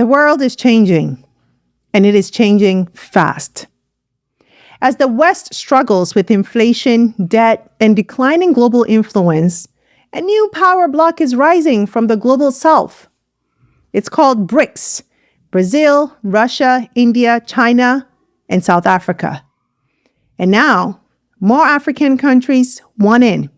The world is changing, and it is changing fast. As the West struggles with inflation, debt, and declining global influence, a new power bloc is rising from the Global South. It's called BRICS: Brazil, Russia, India, China, and South Africa. And now, more African countries want in.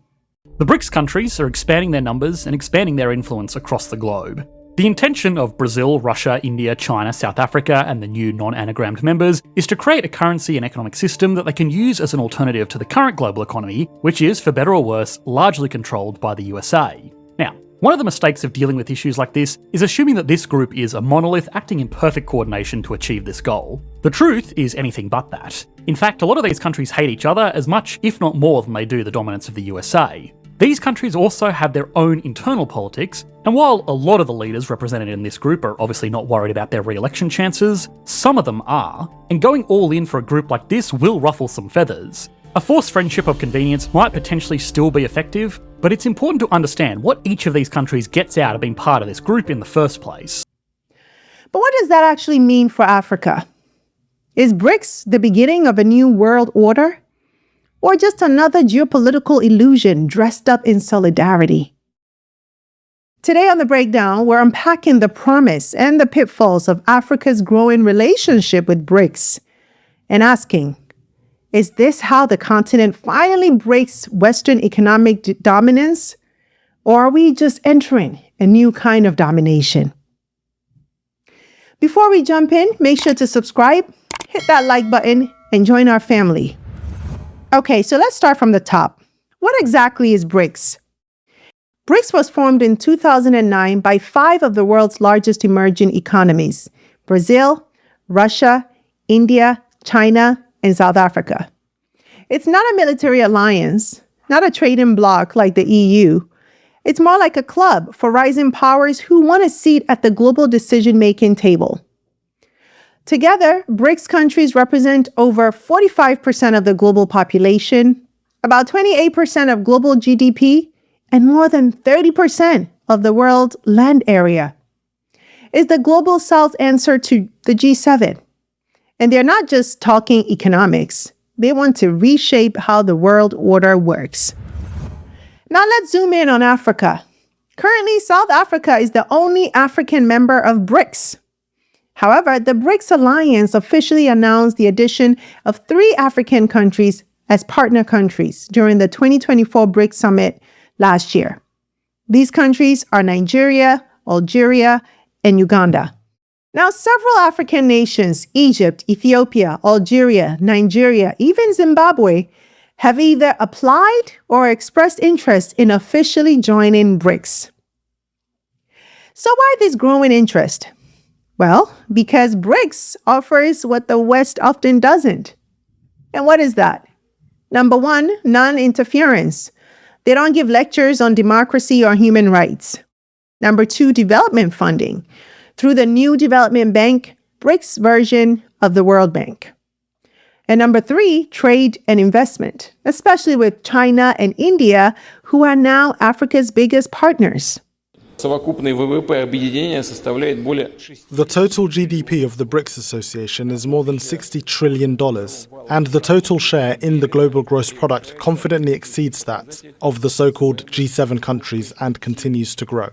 The BRICS countries are expanding their numbers and expanding their influence across the globe. The intention of Brazil, Russia, India, China, South Africa, and the new non-anagrammed members is to create a currency and economic system that they can use as an alternative to the current global economy, which is, for better or worse, largely controlled by the USA. Now, one of the mistakes of dealing with issues like this is assuming that this group is a monolith acting in perfect coordination to achieve this goal. The truth is anything but that. In fact, a lot of these countries hate each other as much, if not more, than they do the dominance of the USA. These countries also have their own internal politics, and while a lot of the leaders represented in this group are obviously not worried about their re-election chances, some of them are, and going all in for a group like this will ruffle some feathers. A forced friendship of convenience might potentially still be effective, but it's important to understand what each of these countries gets out of being part of this group in the first place. But what does that actually mean for Africa? Is BRICS the beginning of a new world order? Or just another geopolitical illusion dressed up in solidarity? Today on The Breakdown, we're unpacking the promise and the pitfalls of Africa's growing relationship with BRICS and asking, is this how the continent finally breaks Western economic dominance? Or are we just entering a new kind of domination? Before we jump in, make sure to subscribe, hit that like button, and join our family. Okay, so let's start from the top. What exactly is BRICS? BRICS was formed in 2009 by 5 of the world's largest emerging economies: Brazil, Russia, India, China, and South Africa. It's not a military alliance, not a trading bloc like the EU. It's more like a club for rising powers who want a seat at the global decision-making table. Together, BRICS countries represent over 45% of the global population, about 28% of global GDP, and more than 30% of the world's land area. It's the Global South answer to the G7. And they're not just talking economics. They want to reshape how the world order works. Now let's zoom in on Africa. Currently, South Africa is the only African member of BRICS. However, the BRICS alliance officially announced the addition of 3 African countries as partner countries during the 2024 BRICS summit last year. These countries are Nigeria, Algeria, and Uganda. Now, several African nations, Egypt, Ethiopia, Algeria, Nigeria, even Zimbabwe, have either applied or expressed interest in officially joining BRICS. So why this growing interest? Well, because BRICS offers what the West often doesn't. And what is that? Number 1, non-interference. They don't give lectures on democracy or human rights. Number 2, development funding through the new development bank, BRICS version of the World Bank. And number 3, trade and investment, especially with China and India, who are now Africa's biggest partners. The total GDP of the BRICS Association is more than $60 trillion, and the total share in the global gross product confidently exceeds that of the so-called G7 countries and continues to grow.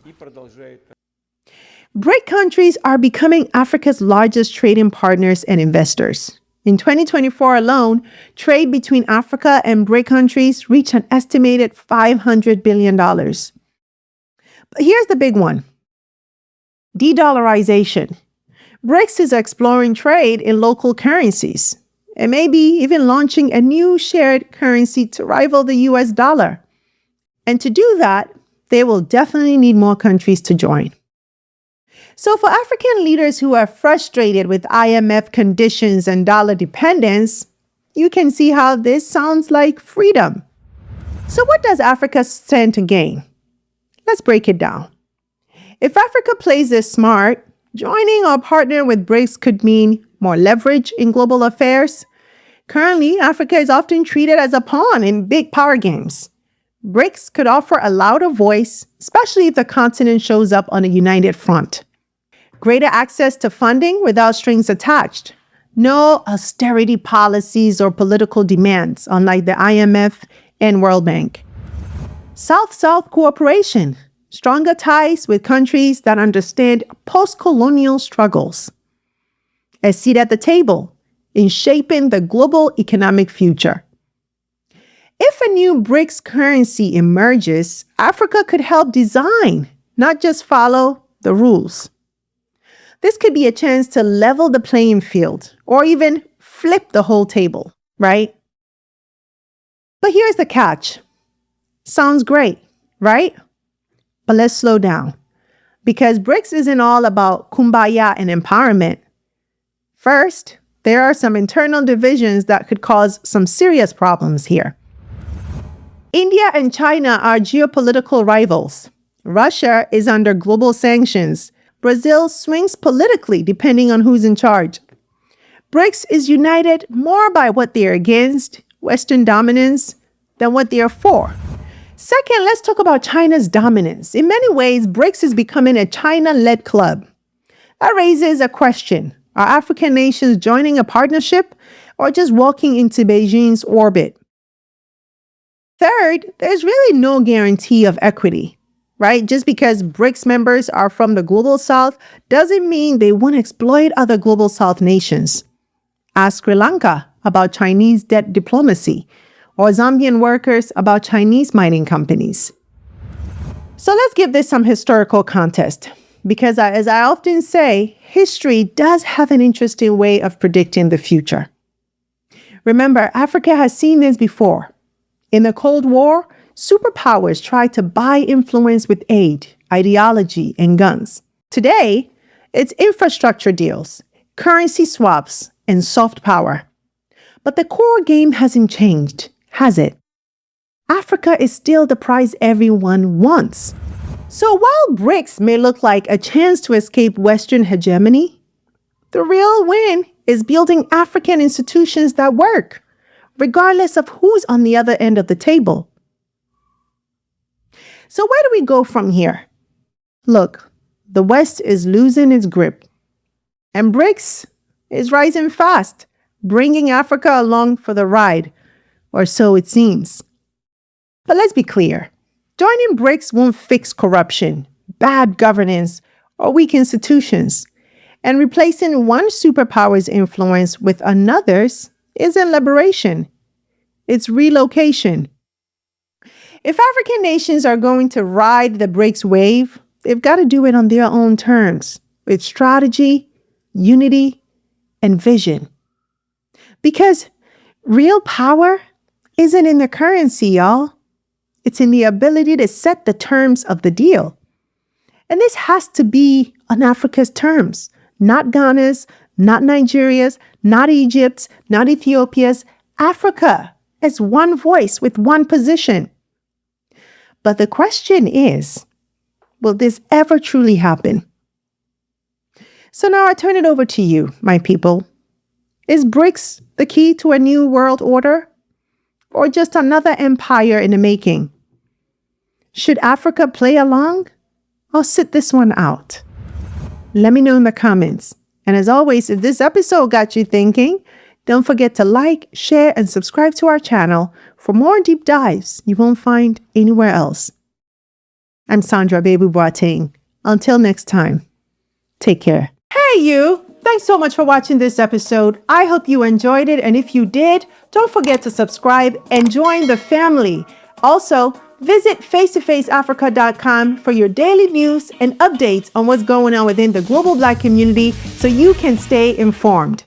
BRIC countries are becoming Africa's largest trading partners and investors. In 2024 alone, trade between Africa and BRIC countries reached an estimated $500 billion. But here's the big one: de-dollarization. BRICS is exploring trade in local currencies and maybe even launching a new shared currency to rival the US dollar. And to do that, they will definitely need more countries to join. So for African leaders who are frustrated with IMF conditions and dollar dependence, you can see how this sounds like freedom. So what does Africa stand to gain? Let's break it down. If Africa plays this smart, joining or partnering with BRICS could mean more leverage in global affairs. Currently, Africa is often treated as a pawn in big power games. BRICS could offer a louder voice, especially if the continent shows up on a united front. Greater access to funding without strings attached. No austerity policies or political demands, unlike the IMF and World Bank. South-South cooperation. Stronger ties with countries that understand post-colonial struggles. A seat at the table in shaping the global economic future. If a new BRICS currency emerges, Africa could help design, not just follow the rules. This could be a chance to level the playing field or even flip the whole table, right? But here's the catch. Sounds great, right? But let's slow down, because BRICS isn't all about kumbaya and empowerment. First, there are some internal divisions that could cause some serious problems here. India and China are geopolitical rivals. Russia is under global sanctions. Brazil swings politically depending on who's in charge. BRICS is united more by what they're against, Western dominance, than what they're for. Second, let's talk about China's dominance. In many ways, BRICS is becoming a China-led club. That raises a question. Are African nations joining a partnership or just walking into Beijing's orbit? Third, there's really no guarantee of equity, right? Just because BRICS members are from the Global South doesn't mean they won't exploit other Global South nations. Ask Sri Lanka about Chinese debt diplomacy, or Zambian workers about Chinese mining companies. So let's give this some historical context, because as I often say, history does have an interesting way of predicting the future. Remember, Africa has seen this before. In the Cold War, superpowers tried to buy influence with aid, ideology, and guns. Today, it's infrastructure deals, currency swaps, and soft power. But the core game hasn't changed, has it? Africa is still the prize everyone wants. So while BRICS may look like a chance to escape Western hegemony, the real win is building African institutions that work, regardless of who's on the other end of the table. So where do we go from here? Look, the West is losing its grip, and BRICS is rising fast, bringing Africa along for the ride, or so it seems. But let's be clear, joining BRICS won't fix corruption, bad governance, or weak institutions, and replacing one superpower's influence with another's isn't liberation, it's relocation. If African nations are going to ride the BRICS wave, they've got to do it on their own terms, with strategy, unity, and vision. Because real power isn't in the currency, y'all. It's in the ability to set the terms of the deal. And this has to be on Africa's terms, not Ghana's, not Nigeria's, not Egypt's, not Ethiopia's, Africa as one voice with one position. But the question is, will this ever truly happen? So now I turn it over to you, my people. Is BRICS the key to a new world order? Or just another empire in the making? Should Africa play along? Or sit this one out? Let me know in the comments. And as always, if this episode got you thinking, don't forget to like, share, and subscribe to our channel for more deep dives you won't find anywhere else. I'm Sandra Babu-Boateng. Until next time, take care. Hey you! Thanks so much for watching this episode. I hope you enjoyed it, and if you did, don't forget to subscribe and join the family. Also, visit face2faceafrica.com for your daily news and updates on what's going on within the global Black community so you can stay informed.